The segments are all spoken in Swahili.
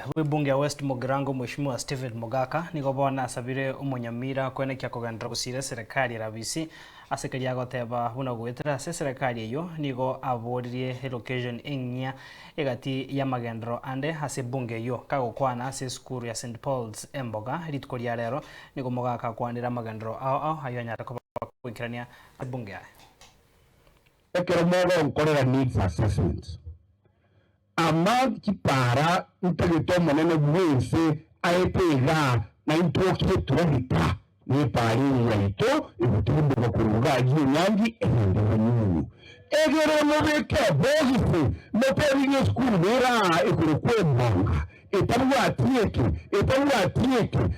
Mjumbe w'ibunge ya West Mugirango Mheshimiwa Stephen Mogaka nigo bona asabire umunyamira kwenekya kugendera gusire serikali ya Rabisi asekeria goteba buna gwetera serikali iyo nigo aboririe location engnya egati ya magendero ande hase bunge yo kagokwana ase skuru ya St Paul's Emboga ritkoria rero nigo Mogaka kwanira magendero ao ayonyara kwikirania bunge ya ekero mogo nkorera needs assessments amount kipara ntagito monene bwese aetega na intoke turahita ni pari yaito ibutumbe bakuruga nyangi ende banyuru egere mubeke bogise moteri school bera ekurukwembanga etabwa tieke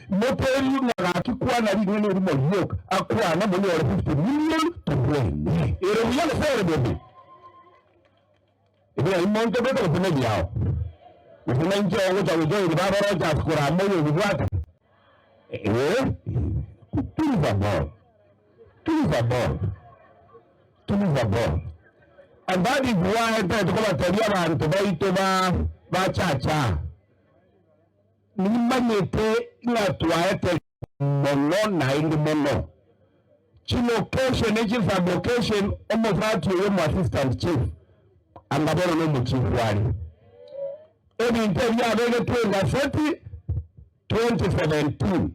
moteri nagaki kwana rimwe n'urimo yoka akwana muri 50 million tubwene ero yale fere bebe ebe imonto bebe kumeji yao ukuna nje wangu cha ujoi baba roja skura moyo bibwata tuliza ball and that is why tukola tabia abantu baito ba chacha ni manyete na tuaete mono na indi mono chilocation echi fabrication omofati yo mu assistant chief angabona no mu chief wali ebi interview abege 2017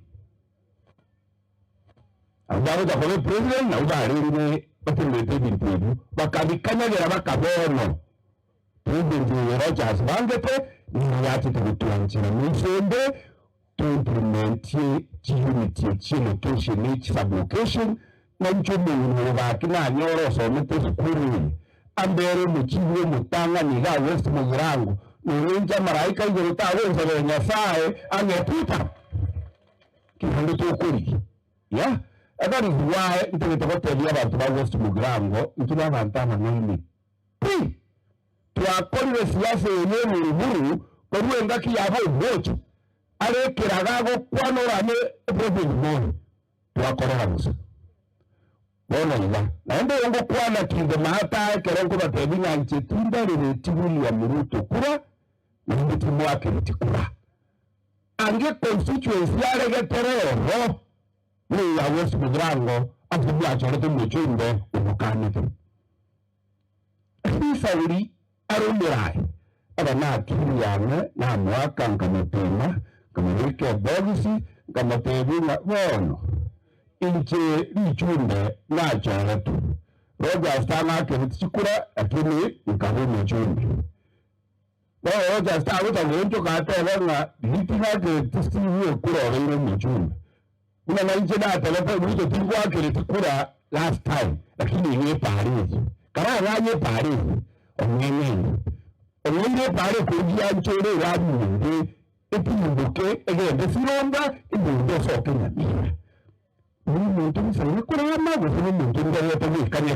ababo da kole president na ubarinde batemete bintu bakabikanyagera bakabono president Rogers bangete ni yati tutuanjira musende to implement unity location each sublocation na nchumu bakina nyoro so mete skuru ambere muchiwe mutanga ni ga West Mugirango nurinja maraika yirita wenza nyasaye angetuta kihando tukuri ya that is why ntibitokotelia abantu ba West Mugirango ntuna bantana nini twakorire siasa yenyewe buru koruenga kiyabo bocho arekeraga kwanora ne president mo twakorera musa bona ila naende ngo kwana kinde mahata kerongo batebinya nche tindare tibuli ya muruto kura ndi timwake tikura ange constituency yale geterero ni ya West Mugirango afubya chorete mchumbe umukanike sauri arumirai abana kiriyana na mwaka nkamutema kamarike bogisi kamatebina bono inche lichumbe na chorete roja stana kiritikura akini nkabu mchumbe roja stana utangonjo katebana litina ke tisiwe kura rero mchumbe kuna nje na telepo mwito tingwa kiritikura last time lakini yeye parizi kara nganye parizi omwene pare kujia nchore wa mwende epimbuke egende sironda ibundo soke nyamira mwene muntu misana kurama gufuna muntu ngere to wikanya